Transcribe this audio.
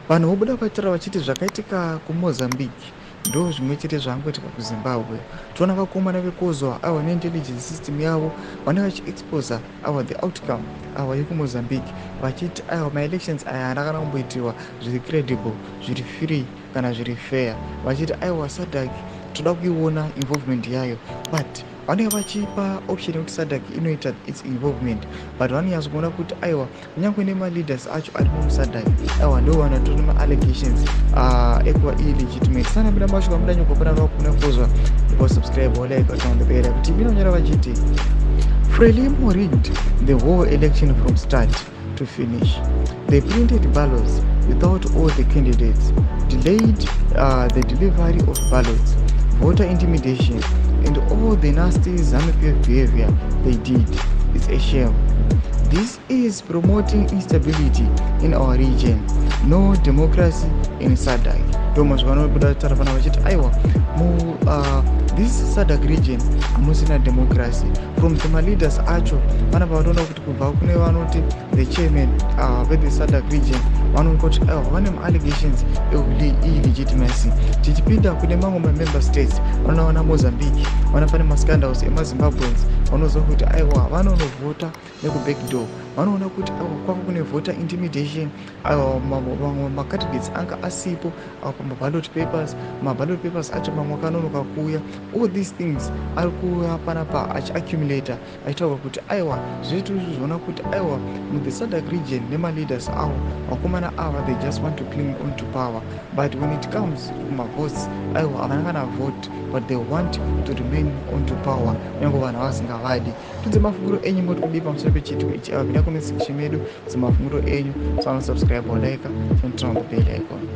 vanhu vobuda vaitaura vachiti zvakaitika kuMozambique ndo zvimwe chete zvangoitika kuZimbabwe. Toona vakomana vekozwa ava neintelligence system yavo vanenge vachiexposa ava the outcome ava yekuMozambique vachiti aiwa maelections aya haana kumboitiwa zviri credible, zviri free kana zviri fair, vachiti aiwa SADC toda kuiona involvement yayo, but vanenge vachipa option yekuti SADC inoita its involvement, but vanonyatsa kuona kuti aiwa kunyange nemaleaders acho ari muSADC aiwa ndo vanatori nemaalegations ekuva illegitimate. Sana bila mashuka muda nyokopana vakuna kuzwa ipo subscribe or like on the bell kuti vinonyora vachiti Frelimo rigged the whole election from start to finish. They printed ballots without all the candidates, delayed the delivery of ballots, voter intimidation, and all the nasty xenophobic behavior they did. It's a shame. This is promoting instability in our region. No democracy in SADC. Thomas vanobuda taravana vachiti aiwa this SADC region hamusina democracy. From the leaders acho vanobva vatoona kuti kubva kune vanoti the chairman the SADC region vanoona kuti aiwa vane allegations illegitimacy. Tichipinda kune mamwe member states vanoona vana Mozambique vana pane mascandals emaZimbabweans vanoziva kuti aiwa vanonovhota nekubackdoor, vanoona kuti kwako kune voter intimidation, macandidates anga asipo pamaballot papers acho mamwe akanonoka kuuya. All these things ari kuuya panapa achiaccumulata achitaura kuti aiwa zvetu zvizoona kuti aiwa muthe SADC region nemaleaders avo vakomana ava they just want to cling on to power, but when it comes kumavotes aiwa havana kana vote but they want to remain on to power nyange vanhu vasingavadi. Tudze mafunguro enyu moti kudii pamusoro pechitiko ichi pinda comment section medu dzimafunguro enyu, subscribe or like and turn on the bell icon.